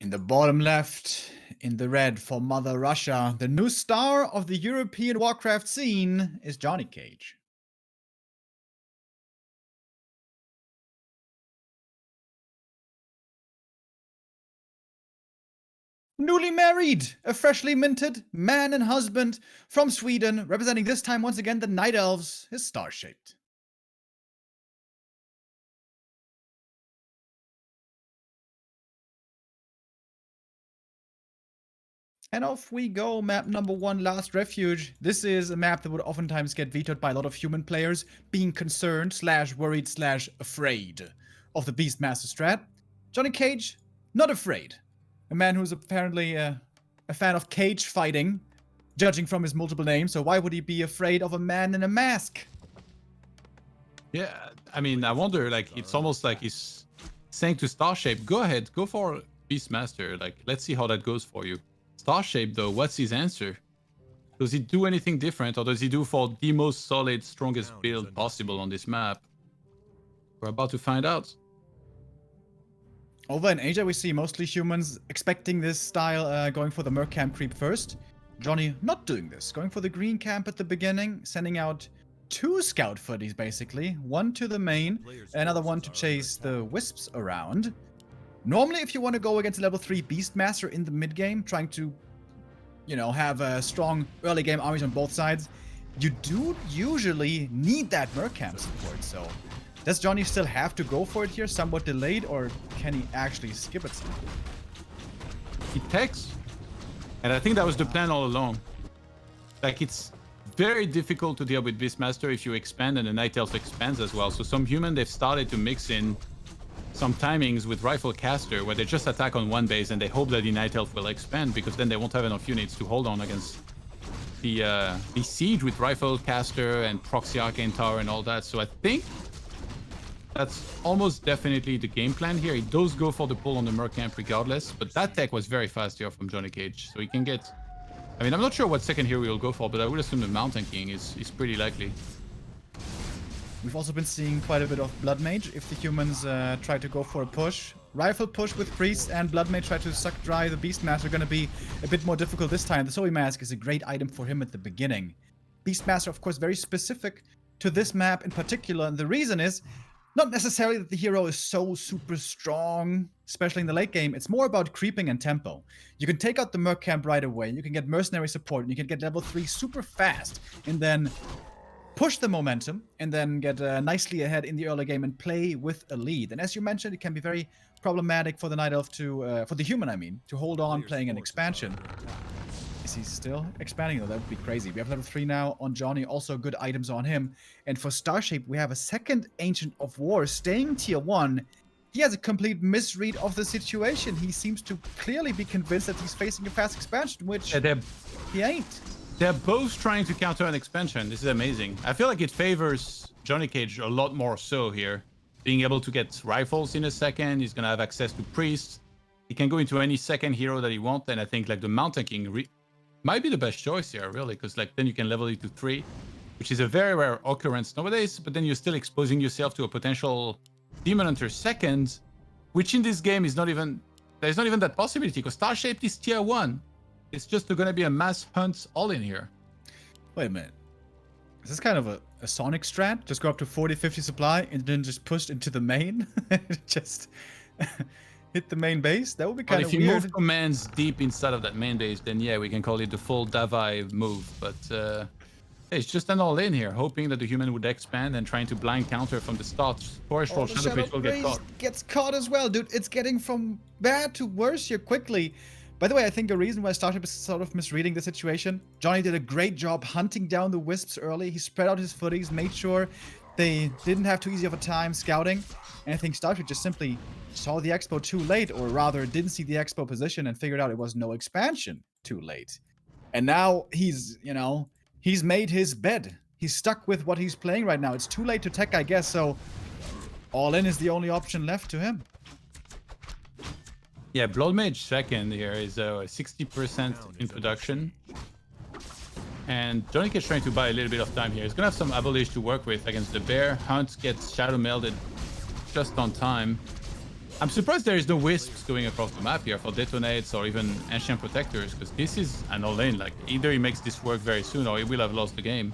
In the bottom left, in the red for Mother Russia, the new star of the European WarCraft scene is JohnnyCage. Newly married, a freshly minted man and husband from Sweden, representing this time once again the Night Elves, is Starshaped. And off we go, map number 1, Last Refuge. This is a map that would oftentimes get vetoed by a lot of human players, being concerned / worried / afraid of the Beastmaster strat. JohnnyCage, not afraid. A man who's apparently a fan of cage fighting, judging from his multiple names, so why would he be afraid of a man in a mask? Yeah, I mean, I wonder, like, it's almost like he's saying to Starshaped, go ahead, go for Beastmaster, like, let's see how that goes for you. Starshaped, though, what's his answer? Does he do anything different, or does he do for the most solid, strongest build possible on this map? We're about to find out. Over in Asia, we see mostly humans expecting this style, going for the Merc camp creep first. Johnny not doing this, going for the green camp at the beginning, sending out 2 scout footies basically, one to the main, another one to chase the wisps around. Normally, if you want to go against a level 3 Beastmaster in the mid game, trying to, you know, have a strong early game armies on both sides, you do usually need that Merc camp support. So, does Johnny still have to go for it here, somewhat delayed, or can he actually skip it somehow? He takes, and I think that was the plan all along. Like, it's very difficult to deal with Beastmaster if you expand and the Night Elf expands as well. So some human, they've started to mix in some timings with Rifle Caster where they just attack on one base and they hope that the Night Elf will expand, because then they won't have enough units to hold on against the siege with Rifle Caster and Proxy Arcane Tower and all that. So I think that's almost definitely the game plan here. He does go for the pull on the Merc camp regardless, but that tech was very fast here from JohnnyCage. So he can get... I mean, I'm not sure what second hero he'll go for, but I would assume the Mountain King is pretty likely. We've also been seeing quite a bit of Blood Mage if the humans try to go for a push. Rifle push with Priest and Blood Mage try to suck dry the Beastmaster, going to be a bit more difficult this time. The Zoe Mask is a great item for him at the beginning. Beastmaster, of course, very specific to this map in particular, and the reason is not necessarily that the hero is so super strong, especially in the late game. It's more about creeping and tempo. You can take out the Merc camp right away, you can get mercenary support, and you can get level 3 super fast, and then push the momentum, and then get nicely ahead in the early game and play with a lead. And as you mentioned, it can be very problematic for the Night Elf to, for the human, I mean, to hold on playing an expansion. Is he still expanding though? That would be crazy. We have level 3 now on Johnny, also good items on him. And for Starshaped, we have a second Ancient of War staying tier 1. He has a complete misread of the situation. He seems to clearly be convinced that he's facing a fast expansion, which he ain't. They're both trying to counter an expansion. This is amazing. I feel like it favors JohnnyCage a lot more so here. Being able to get rifles in a second, he's going to have access to priests. He can go into any second hero that he wants, and I think like the Mountain King might be the best choice here, really, because like then you can level it to 3, which is a very rare occurrence nowadays, but then you're still exposing yourself to a potential Demon Hunter second, which in this game is not even... There's not even that possibility, because Starshaped is tier 1. It's just going to be a mass hunt all in here. Wait a minute. Is this kind of a Sonic strat? Just go up to 40-50 supply and then just push into the main? Just hit the main base? That would be kind of weird. If you move commands deep inside of that main base, then yeah, we can call it the full Davai move. But it's just an all-in here, hoping that the human would expand and trying to blind counter from the start. Forest Troll Shadow Priest will get caught. Gets caught as well, dude. It's getting from bad to worse here quickly. By the way, I think the reason why Starship is sort of misreading the situation, Johnny did a great job hunting down the wisps early. He spread out his footies, made sure they didn't have too easy of a time scouting. And I think Starship just simply saw the expo too late, or rather didn't see the expo position and figured out it was no expansion too late. And now he's, you know, he's made his bed. He's stuck with what he's playing right now. It's too late to tech, I guess, so all in is the only option left to him. Yeah, Blood Mage second here is 60% in production. And JohnnyCage trying to buy a little bit of time here. He's going to have some Avalanche to work with against the Bear. Hunt gets Shadow Melded just on time. I'm surprised there is no wisps going across the map here for detonates or even ancient protectors, because this is an all-in. Like, either he makes this work very soon or he will have lost the game.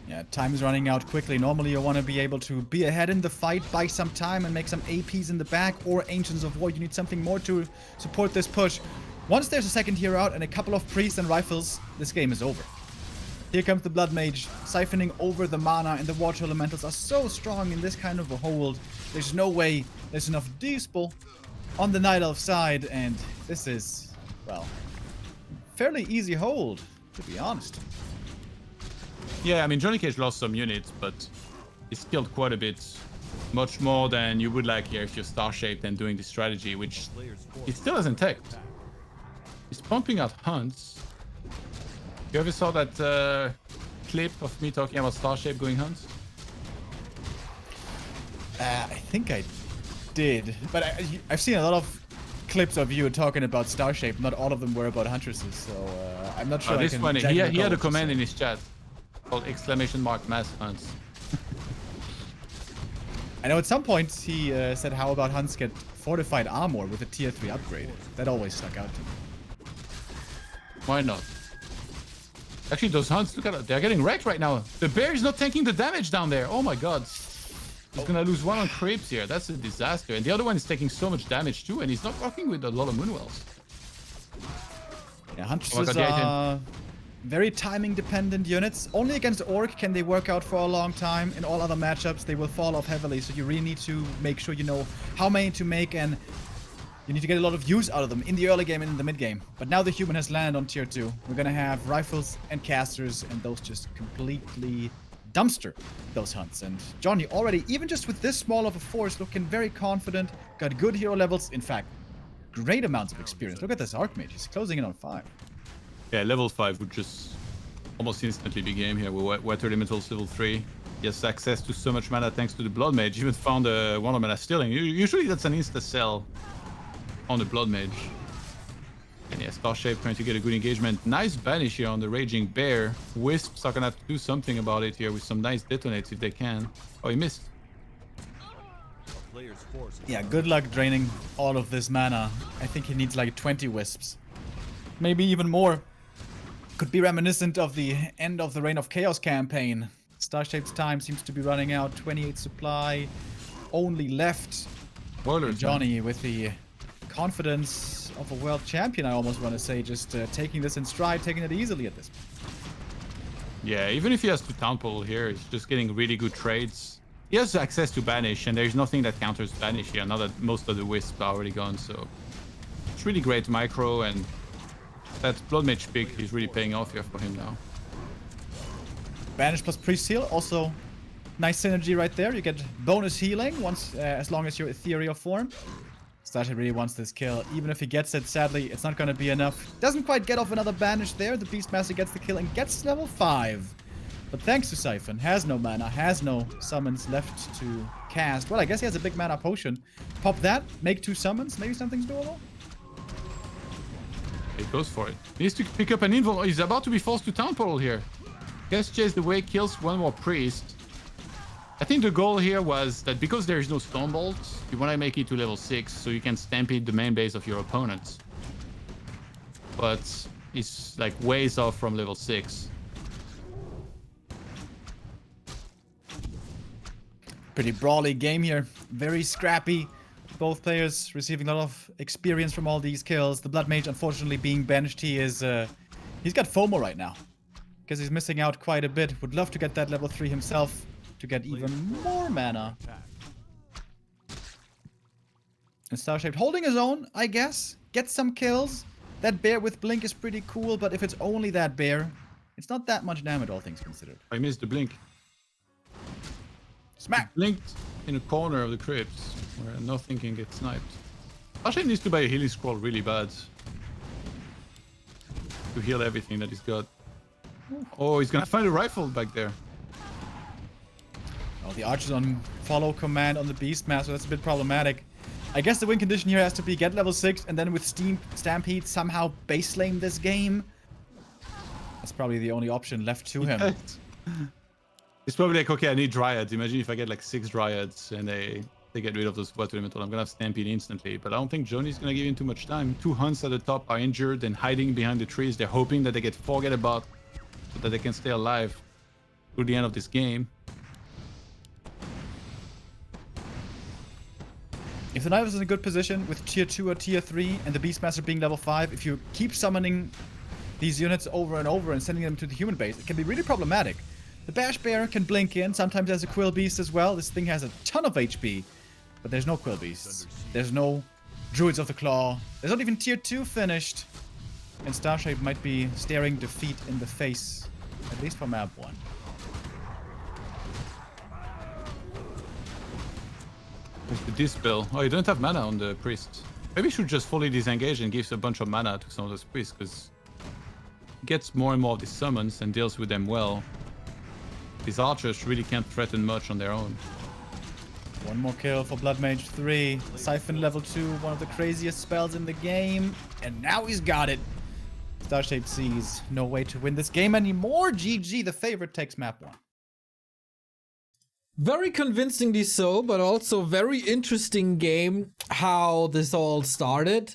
Yeah, time is running out quickly. Normally you want to be able to be ahead in the fight, buy some time and make some APs in the back, or Ancients of War. You need something more to support this push. Once there's a second hero out and a couple of priests and rifles, this game is over. Here comes the Blood Mage, siphoning over the mana, and the water elementals are so strong in this kind of a hold. There's no way there's enough Dispel on the Night Elf side, and this is, well, fairly easy hold, to be honest. Yeah, I mean, JohnnyCage lost some units, but he's killed quite a bit. Much more than you would like here if you're Starshaped and doing this strategy, which he still hasn't teched. He's pumping out hunts. You ever saw that clip of me talking about Starshaped going hunts? I think I did, but I've seen a lot of clips of you talking about Starshaped. Not all of them were about huntresses, so I'm not sure. This one, he had a command in his chat called !mass hunts. I know at some point he said, how about hunts get fortified armor with a tier 3 upgrade? That always stuck out to me. Why not? Actually, those hunts, look at it. They're getting wrecked right now. The bear is not tanking the damage down there. Oh my god. He's gonna lose one on creeps here. That's a disaster. And the other one is taking so much damage too, and he's not rocking with a lot of Moonwells. Yeah, huntresses are very timing dependent units. Only against Orc can they work out for a long time. In all other matchups, they will fall off heavily. So you really need to make sure you know how many to make, and you need to get a lot of use out of them in the early game and in the mid game. But now the human has landed on tier 2. We're gonna have rifles and casters, and those just completely dumpster those hunts. And Johnny already, even just with this small of a force, looking very confident, got good hero levels. In fact, great amounts of experience. Look at this Archmage. He's closing in on 5. Yeah, level 5 would just almost instantly be game here with Water Elementals level 3. He has access to so much mana thanks to the Blood Mage. Even found a Wonder Mana Stealing. Usually that's an insta-sell on the Blood Mage. And yeah, Starshaped trying to get a good engagement. Nice banish here on the Raging Bear. Wisps are gonna have to do something about it here with some nice detonates if they can. Oh, he missed. Yeah, good luck draining all of this mana. I think he needs like 20 Wisps. Maybe even more. Could be reminiscent of the end of the Reign of Chaos campaign. Starshape's time seems to be running out. 28 supply. Only left. Boilers, Johnny with the confidence of a world champion, I almost want to say, just taking this in stride, taking it easily at this point. Yeah, even if he has to Town Portal here, he's just getting really good trades. He has access to Banish, and there's nothing that counters Banish here, now that most of the Wisps are already gone, so it's really great micro, and that Blood Mage pick is really paying off here for him now. Banish plus Priest Heal, also nice synergy right there. You get bonus healing once, as long as you're ethereal form. Starshaped really wants this kill. Even if he gets it, sadly, it's not going to be enough. Doesn't quite get off another banish there. The Beastmaster gets the kill and gets level 5. But thanks to Siphon, has no mana, has no summons left to cast. Well, I guess he has a big mana potion. Pop that, make 2 summons, maybe something's doable. He goes for it. He needs to pick up an invul. He's about to be forced to Town Portal here. Guess Chase the way kills one more priest. I think the goal here was that because there is no Stone Bolt, you want to make it to level 6 so you can stampede the main base of your opponents. But it's like ways off from level 6. Pretty brawly game here. Very scrappy. Both players receiving a lot of experience from all these kills. The Blood Mage, unfortunately, being banished, he's got FOMO right now. Because he's missing out quite a bit. Would love to get that level 3 himself to get even more mana. And Starshaped holding his own, I guess. Gets some kills. That bear with Blink is pretty cool, but if it's only that bear, it's not that much damage, all things considered. I missed the blink. Smack! Blinked in a corner of the crypts where nothing can get sniped. Starshaped needs to buy a healing scroll really bad to heal everything that he's got. Oh, he's gonna find a rifle back there. Oh, the archer's on follow command on the Beastmaster. That's a bit problematic. I guess the win condition here has to be get level 6 and then with Stampede somehow base lane this game. That's probably the only option left to him. It's probably like, okay, I need Dryads. Imagine if I get like 6 Dryads and a they get rid of those water elemental, I'm gonna have Stampede instantly. But I don't think Johnny's gonna give him too much time. 2 hunts at the top are injured and hiding behind the trees. They're hoping that they get forget about so that they can stay alive through the end of this game. If the knife is in a good position with tier 2 or tier 3 and the Beastmaster being level 5, if you keep summoning these units over and over and sending them to the human base, it can be really problematic. The Bash Bear can blink in, sometimes there's a Quill Beast as well. This thing has a ton of HP, but there's no Quill Beasts. There's no Druids of the Claw. There's not even tier 2 finished. And Starshaped might be staring defeat in the face, at least for map 1. With the Dispel. Oh, you don't have mana on the priest. Maybe you should just fully disengage and gives a bunch of mana to some of those priests, because he gets more and more of these summons and deals with them well. These archers really can't threaten much on their own. One more kill for Blood Mage 3. Siphon level 2, one of the craziest spells in the game. And now he's got it. Starshaped sees no way to win this game anymore. GG, the favorite takes map 1. Very convincingly so, but also very interesting game how this all started.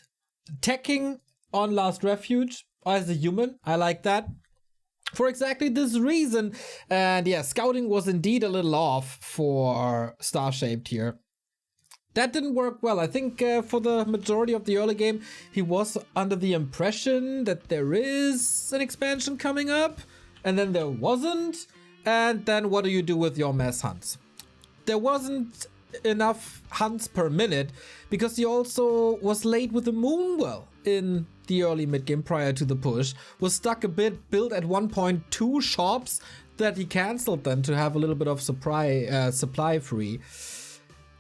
Teching on Last Refuge as a human, I like that. For exactly this reason. And yeah, scouting was indeed a little off for Starshaped here. That didn't work well. I think for the majority of the early game, he was under the impression that there is an expansion coming up, and then there wasn't. And then what do you do with your mass hunts? There wasn't enough hunts per minute because he also was late with the Moonwell in the early mid-game prior to the push. Was stuck a bit, built at 1.2 shops that he cancelled then to have a little bit of supply free.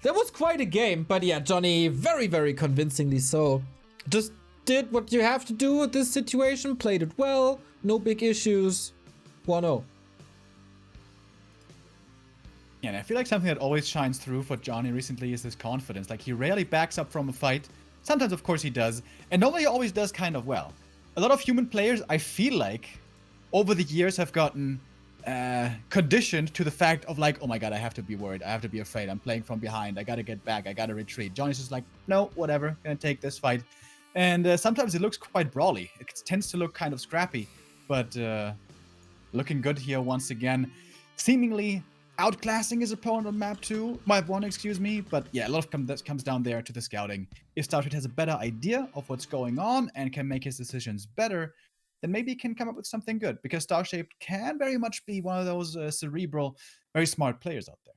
That was quite a game, but yeah, Johnny very, very convincingly so. Just did what you have to do at this situation, played it well, no big issues, 1-0. Yeah, and I feel like something that always shines through for Johnny recently is his confidence. Like, he rarely backs up from a fight. Sometimes, of course, he does. And normally he always does kind of well. A lot of human players, I feel like, over the years have gotten conditioned to the fact of like, oh my god, I have to be worried. I have to be afraid. I'm playing from behind. I gotta get back. I gotta retreat. Johnny's just like, no, whatever. Gonna take this fight. And sometimes it looks quite brawly. It tends to look kind of scrappy. But looking good here once again. Seemingly outclassing his opponent on map 1, excuse me. But yeah, a lot of that comes down there to the scouting. If Starshaped has a better idea of what's going on and can make his decisions better, then maybe he can come up with something good. Because Starshaped can very much be one of those cerebral, very smart players out there.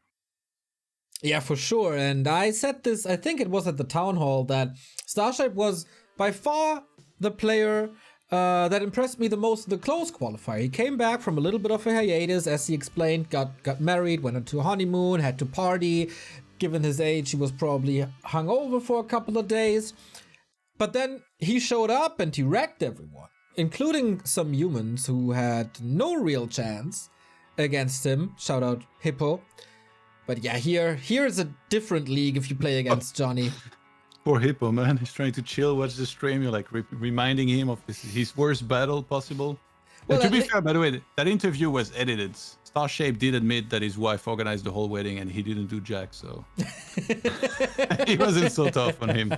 Yeah, for sure. And I said this, I think it was at the town hall, that Starshaped was by far the player that impressed me the most in the close qualifier. He came back from a little bit of a hiatus, as he explained, got married, went on to a honeymoon, had to party. Given his age, he was probably hungover for a couple of days. But then he showed up and he wrecked everyone, including some humans who had no real chance against him. Shout out Hippo. But yeah, here's a different league if you play against Johnny. Poor Hippo, man. He's trying to chill, watch the stream. You're like reminding him of his worst battle possible. Well, to be fair, by the way, that interview was edited. Starshaped did admit that his wife organized the whole wedding and he didn't do jack, so he wasn't so tough on him.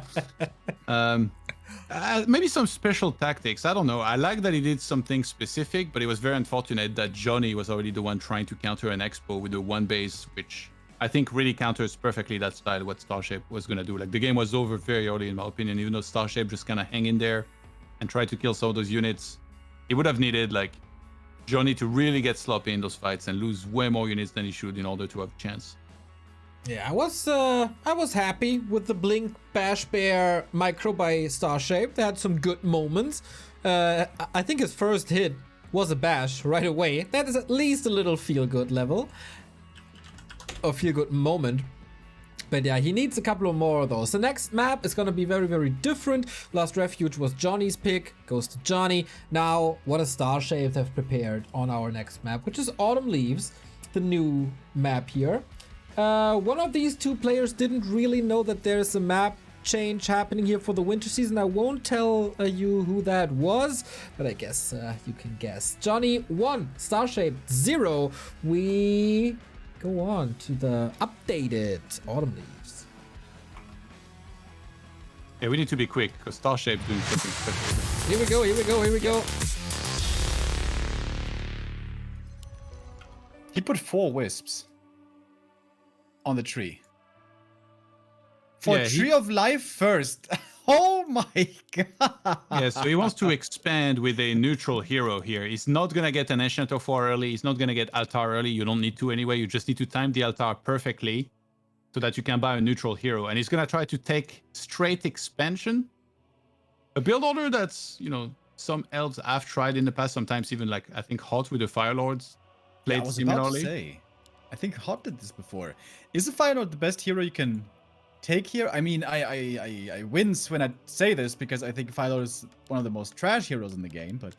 Maybe some special tactics. I don't know. I like that he did something specific, but it was very unfortunate that Johnny was already the one trying to counter an expo with the one base, which I think really counters perfectly that style, what Starshaped was going to do. Like, the game was over very early, in my opinion, even though Starshaped just kind of hang in there and try to kill some of those units. He would have needed, like, Johnny to really get sloppy in those fights and lose way more units than he should in order to have a chance. Yeah, I was happy with the Blink Bash Bear micro by Starshaped. They had some good moments. I think his first hit was a bash right away. That is at least a little feel-good level. Or feel-good moment. But yeah, he needs a couple of more of those. The next map is going to be very, very different. Last Refuge was Johnny's pick. Goes to Johnny. Now, what does Starshaped have prepared on our next map? Which is Autumn Leaves, the new map here. One of these two players didn't really know that there's a map change happening here for the winter season. I won't tell you who that was, but I guess you can guess. Johnny 1, Starshaped 0. We go on to the updated Autumn Leaves. Yeah, we need to be quick because Starshaped doing something special. Here we go, here we go, here we go. He put 4 wisps on the tree. For Yeah, Tree of Life first. Oh my god. Yeah, so he wants to expand with a neutral hero here. He's not going to get an Ancient of War early. He's not going to get Altar early. You don't need to anyway. You just need to time the Altar perfectly so that you can buy a neutral hero. And he's going to try to take straight expansion. A build order that's, you know, some elves have tried in the past, sometimes even like, I think Hot with the Fire Lords played I was similarly. about to say, I think Hot did this before. Is the Fire Lord the best hero you can take here? I mean, I wince when I say this because I think Fire Lord is one of the most trash heroes in the game, but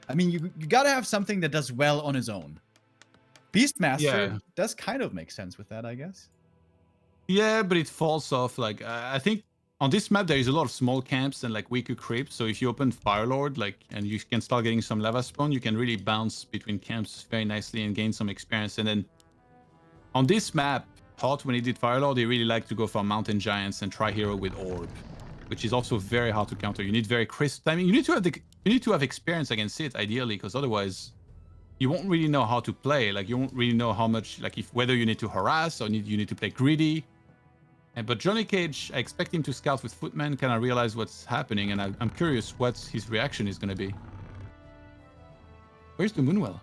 I mean, you gotta have something that does well on his own. Beastmaster does kind of make sense with that, I guess. Yeah, but it falls off. Like, I think on this map, there is a lot of small camps and like weaker creeps. So if you open Firelord, like, and you can start getting some lava spawn, you can really bounce between camps very nicely and gain some experience. And then on this map, Hot, when he did Firelord, he really liked to go for Mountain Giants and try hero with Orb, which is also very hard to counter. You need very crisp timing. You need to have experience against it, ideally, because otherwise you won't really know how to play. Like, you won't really know how much, like, whether you need to harass or you need to play greedy. But JohnnyCage, I expect him to scout with Footman, kind of realize what's happening, and I'm curious what his reaction is going to be. Where's the Moonwell?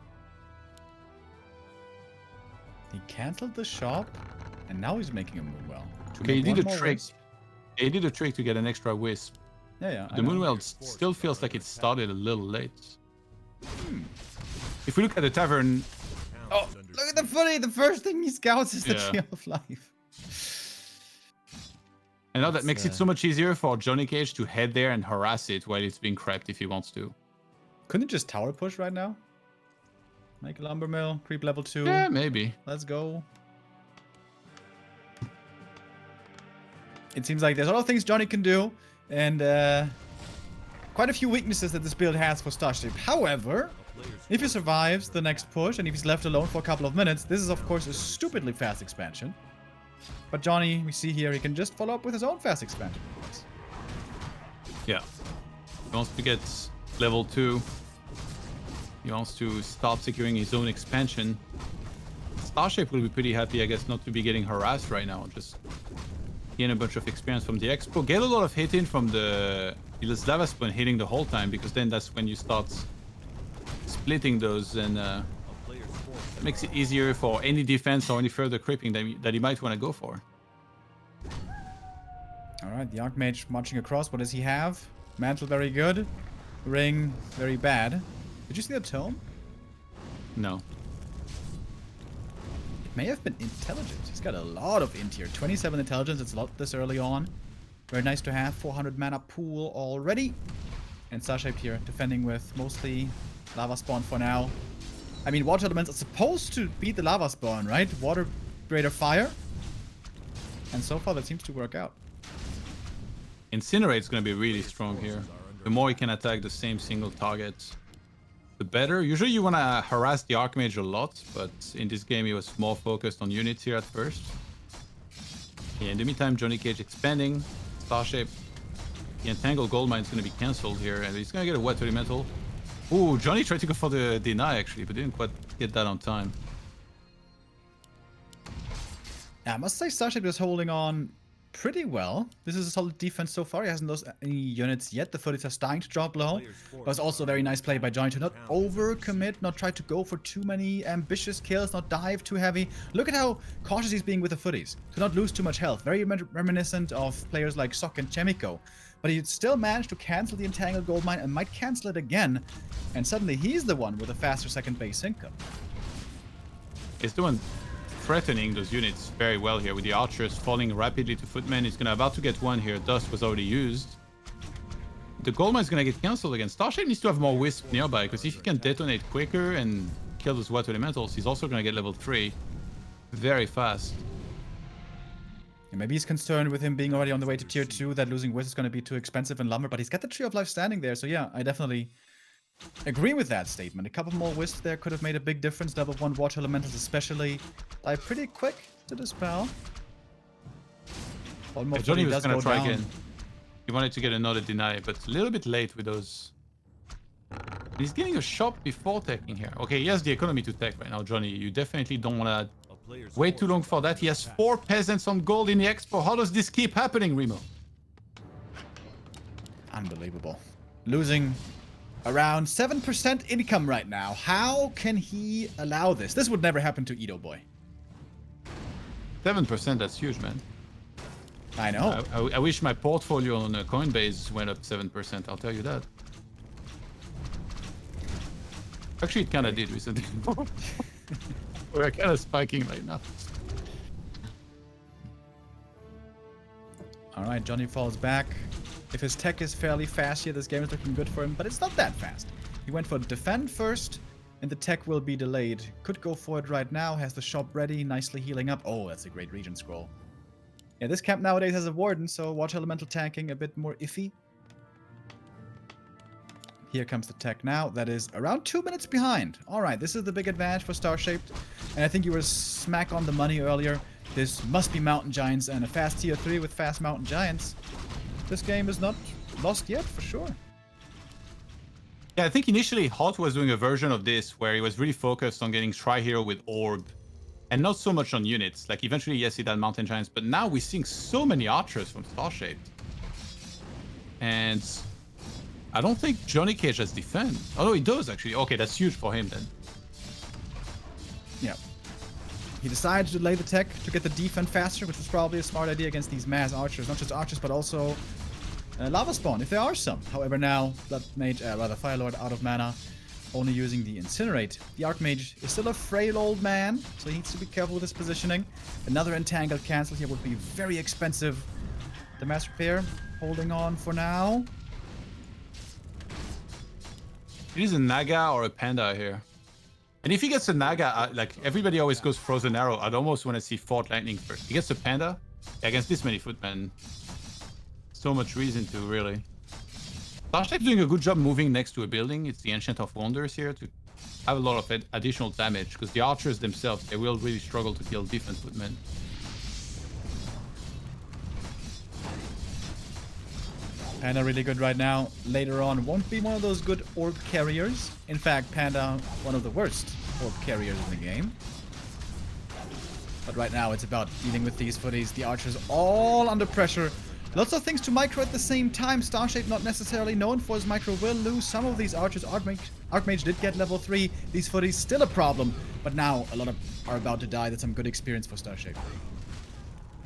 He cancelled the shop, and now he's making a Moonwell. Okay, he did a trick. He did a trick to get an extra wisp. Yeah. The Moonwell still feels like it started a little late. If we look at the tavern... Oh, look at the footy! The first thing he scouts is the Tree of Life. And now that makes it so much easier for JohnnyCage to head there and harass it while it's being crept if he wants to. Couldn't he just tower push right now? Make a lumber mill, creep level 2. Yeah, maybe. Let's go. It seems like there's a lot of things Johnny can do, and quite a few weaknesses that this build has for Starshaped. However, if he survives the next push, and if he's left alone for a couple of minutes, this is of course a stupidly fast expansion. But Johnny, we see here, he can just follow up with his own fast expansion. Yeah. He wants to get level 2. He wants to start securing his own expansion. Starshaped will be pretty happy, I guess, not to be getting harassed right now. Just gain a bunch of experience from the expo. Get a lot of hit in from the lava spawn hitting the whole time, because then that's when you start splitting those, and that makes it easier for any defense or any further creeping that he might want to go for. Alright, the Archmage marching across. What does he have? Mantle very good. Ring very bad. Did you see the tome? No. It may have been intelligence. He's got a lot of int here. 27 intelligence. It's a lot this early on. Very nice to have. 400 mana pool already. And Starshaped here, defending with mostly lava spawn for now. I mean, water elements are supposed to beat the lava spawn, right? Water, greater fire. And so far that seems to work out. Incinerate's going to be really strong here. The more he can attack the same single target, the better. Usually you want to harass the Archmage a lot, but in this game he was more focused on units here at first. Yeah, in the meantime, JohnnyCage expanding. Starshaped. The Entangled Goldmine is going to be cancelled here, and he's going to get a Wet Elemental. Ooh, Johnny tried to go for the deny actually, but didn't quite get that on time. Yeah, I must say Starshaped is holding on pretty well. This is a solid defense so far. He hasn't lost any units yet. The footage are starting to drop low. But it's also a very nice play by Johnny to not overcommit, not try to go for too many ambitious kills, not dive too heavy. Look at how cautious he's being with the footies, to not lose too much health. Very reminiscent of players like Sok and Chemico. But he still managed to cancel the Entangled Goldmine and might cancel it again. And suddenly he's the one with a faster second base income. He's the one threatening those units very well here, with the archers falling rapidly to Footman. He's about to get one here. Dust was already used. The Goldmine is going to get cancelled again. Starshaped needs to have more Wisp nearby, because if he can detonate quicker and kill those Water Elementals, he's also going to get level 3 very fast. Yeah, maybe he's concerned with him being already on the way to tier 2, that losing Wisp is going to be too expensive in lumber, but he's got the Tree of Life standing there, so yeah, I definitely agree with that statement. A couple more Wisps there could have made a big difference. Level 1 Water Elementals especially die pretty quick to dispel. One more Johnny was does going go to try down. again. He wanted to get another deny, but a little bit late with those. He's getting a shop before teching here. Okay, he has the economy to tech right now, Johnny. You definitely don't want to wait too long for that. He has 4 peasants on gold in the expo. How does this keep happening, Remo? Unbelievable. Losing around 7% income right now. How can he allow this? This would never happen to Edo Boy. 7%, that's huge, man. I know. I wish my portfolio on Coinbase went up 7%, I'll tell you that. Actually, it kind of did recently. We're kind of spiking right now. Alright, Johnny falls back. If his tech is fairly fast here, this game is looking good for him, but it's not that fast. He went for defend first, and the tech will be delayed. Could go for it right now, has the shop ready, nicely healing up. Oh, that's a great region scroll. Yeah, this camp nowadays has a warden, so water elemental tanking a bit more iffy. Here comes the tech now. That is around 2 minutes behind. Alright, this is the big advantage for Starshaped. And I think you were smack on the money earlier. This must be Mountain Giants and a fast tier 3 with fast Mountain Giants. This game is not lost yet, for sure. Yeah, I think initially Hot was doing a version of this where he was really focused on getting Tri-Hero with Orb. And not so much on units. Like, eventually, yes, he had Mountain Giants. But now we're seeing so many archers from Starshaped. And I don't think JohnnyCage has defend. Oh, no, he does, actually. Okay, that's huge for him, then. Yeah. He decided to delay the tech to get the defense faster, which was probably a smart idea against these mass archers. Not just archers, but also lava spawn, if there are some. However, now, Blood Mage, rather Fire Lord out of mana, only using the Incinerate. The Archmage is still a frail old man, so he needs to be careful with his positioning. Another Entangled cancel here would be very expensive. The Mass Repair holding on for now. It is a Naga or a Panda here. And if he gets a Naga, like, everybody always goes Frozen Arrow. I'd almost want to see Fort Lightning first. He gets a Panda. Yeah, against this many footmen. So much reason to, really. Starshape's doing a good job moving next to a building. It's the Ancient of Wonders here to have a lot of additional damage. Because the archers themselves, they will really struggle to kill defense footmen. Panda really good right now. Later on, won't be one of those good orb carriers. In fact, Panda, one of the worst orb carriers in the game. But right now, it's about dealing with these footies. The archers all under pressure. Lots of things to micro at the same time. Starshape not necessarily known for his micro will lose some of these archers. Archmage did get level 3. These footies still a problem. But now, a lot of are about to die. That's some good experience for Starshape.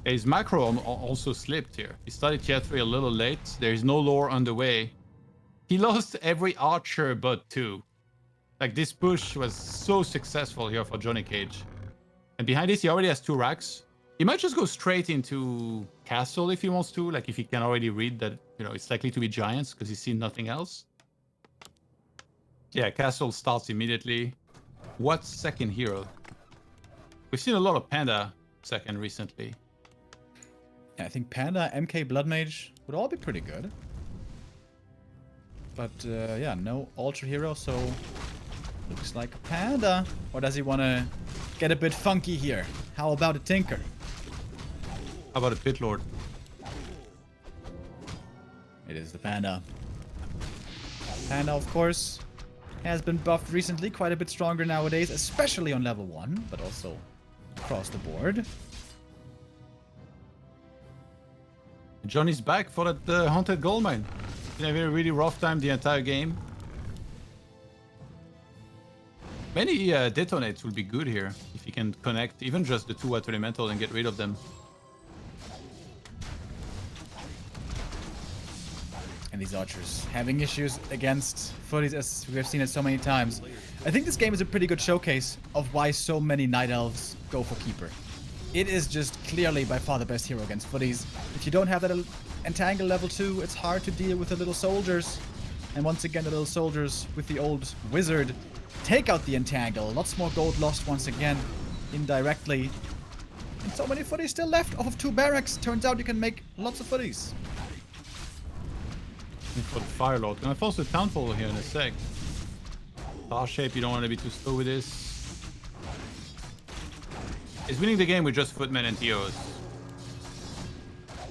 His macro also slipped here. He started tier 3 a little late. There is no lore on the way. He lost every archer but 2. Like, this push was so successful here for JohnnyCage. And behind this, he already has 2 racks. He might just go straight into castle if he wants to. Like, if he can already read that, you know, it's likely to be giants because he's seen nothing else. Yeah, castle starts immediately. What second hero? We've seen a lot of Panda second recently. Yeah, I think Panda, MK, Blood Mage would all be pretty good. But yeah, no Ultra Hero, so looks like a Panda. Or does he want to get a bit funky here? How about a Tinker? How about a Pit Lord? It is the Panda. Panda, of course, has been buffed recently, quite a bit stronger nowadays, especially on level 1, but also across the board. Johnny's back for that haunted gold mine. Been having a really rough time the entire game. Many detonates will be good here if you can connect even just the 2 water elemental and get rid of them. And these archers having issues against footies as we have seen it so many times. I think this game is a pretty good showcase of why so many Night Elves go for Keeper. It is just clearly by far the best hero against footies. If you don't have that Entangle level 2, it's hard to deal with the little soldiers. And once again, the little soldiers with the old wizard take out the Entangle. Lots more gold lost once again, indirectly. And so many footies still left off of 2 barracks. Turns out you can make lots of footies. For the Fire Lord. Gonna force the Townfall here in a sec. Starshape, you don't want to be too slow with this. He's winning the game with just footmen and TOs.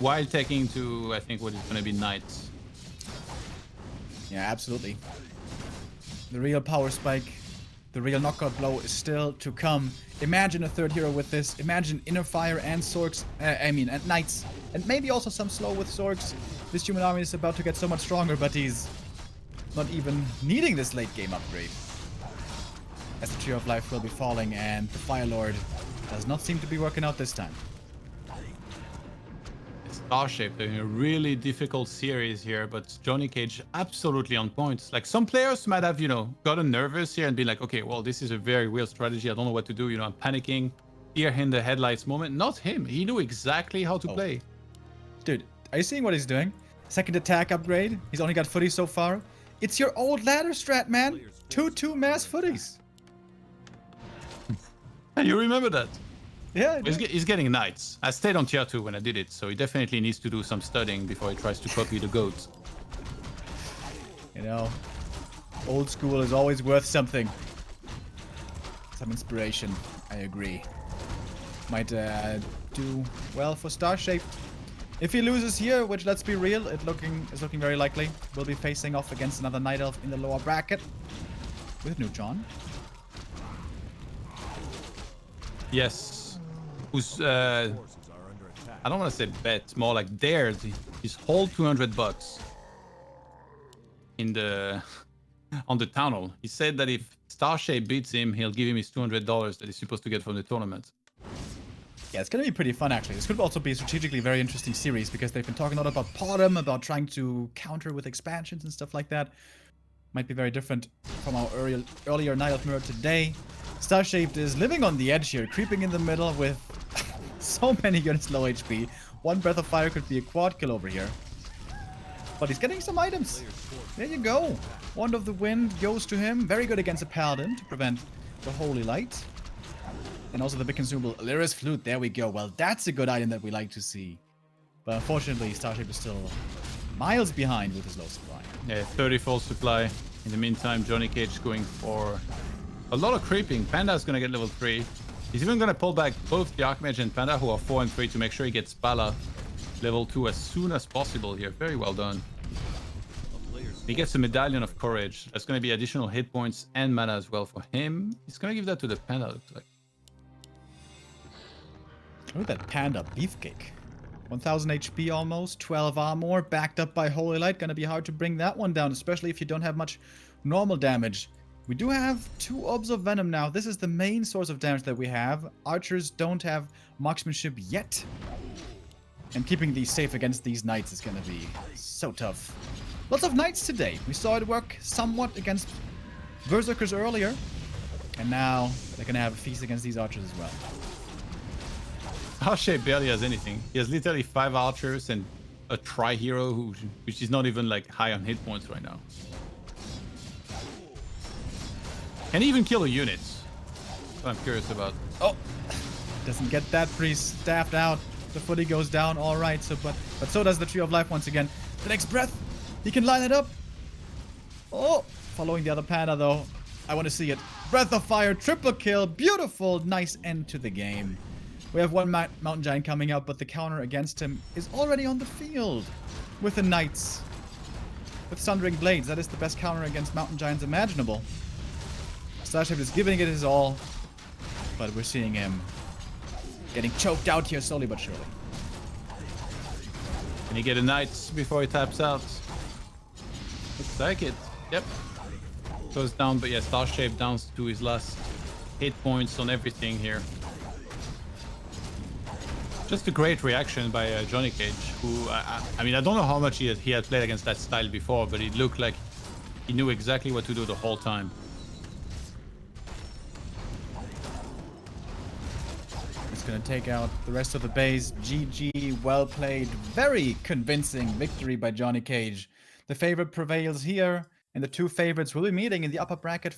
while taking to, I think, what is going to be knights. Yeah, absolutely. The real power spike, the real knockout blow is still to come. Imagine a third hero with this. Imagine Inner Fire and Zorks, and Knights. And maybe also some slow with Zorks. This human army is about to get so much stronger, but he's not even needing this late game upgrade. As the Tree of Life will be falling and the Fire Lord does not seem to be working out this time. Starshaped in a really difficult series here, but JohnnyCage absolutely on point. Like some players might have, gotten nervous here and be like, okay, well, this is a very weird strategy. I don't know what to do. I'm panicking. Deer in the headlights moment. Not him. He knew exactly how to play. Dude, are you seeing what he's doing? Second attack upgrade. He's only got footies so far. It's your old ladder strat, man. 2-2 mass footies. And you remember that? Yeah, he's getting knights. I stayed on tier 2 when I did it, so he definitely needs to do some studying before he tries to copy the goats. Old school is always worth something. Some inspiration, I agree. Might do well for Starshaped. If he loses here, which let's be real, is looking very likely, we'll be facing off against another Night Elf in the lower bracket with Neutron. Yes. Who's I don't want to say bet, more like dared his whole $200 in the on the tunnel. He said that if Starshaped beats him, he'll give him his $200 that he's supposed to get from the tournament. Yeah, it's gonna be pretty fun actually. This could also be a strategically very interesting series because they've been talking a lot about Potom, about trying to counter with expansions and stuff like that. Might be very different from our earlier Night Elf mirror today. Starshaped is living on the edge here, creeping in the middle with so many units low HP. One Breath of Fire could be a quad kill over here. But he's getting some items. There you go. Wand of the Wind goes to him. Very good against a Paladin to prevent the Holy Light. And also the big consumable Lyris Flute. There we go. Well, that's a good item that we like to see. But unfortunately, Starshaped is still miles behind with his low supply. Yeah, 30 full supply. In the meantime, JohnnyCage is going for a lot of creeping. Panda's going to get level 3. He's even going to pull back both the Archmage and Panda, who are 4 and 3, to make sure he gets Pala level 2 as soon as possible here. Very well done. He gets a Medallion of Courage. That's going to be additional hit points and mana as well for him. He's going to give that to the Panda, looks like. Look at that Panda beefcake. 1000 HP almost, 12 armor, backed up by Holy Light. Gonna be hard to bring that one down, especially if you don't have much normal damage. We do have 2 Orbs of Venom now. This is the main source of damage that we have. Archers don't have marksmanship yet. And keeping these safe against these knights is gonna be so tough. Lots of knights today. We saw it work somewhat against Berserkers earlier. And now they're gonna have a feast against these archers as well. Starshaped barely has anything. He has literally 5 archers and a tri-hero which is not even like high on hit points right now. Can he even kill a unit? That's what I'm curious about. Oh, doesn't get that priest staffed out. The footy goes down. All right, but so does the Tree of Life once again. The next breath, he can line it up. Oh, following the other Panda though. I want to see it. Breath of Fire, triple kill, beautiful, nice end to the game. We have one Mountain Giant coming out, but the counter against him is already on the field with the Knights. With Sundering Blades, that is the best counter against Mountain Giants imaginable. Starshaped is giving it his all, but we're seeing him getting choked out here slowly but surely. Can he get a Knight before he taps out? Looks like it. Yep. Goes down, but yeah, Starshaped down to his last hit points on everything here. Just a great reaction by JohnnyCage, who, I mean, I don't know how much he had played against that style before, but it looked like he knew exactly what to do the whole time. He's going to take out the rest of the base. GG, well played. Very convincing victory by JohnnyCage. The favorite prevails here, and the 2 favorites will be meeting in the upper bracket.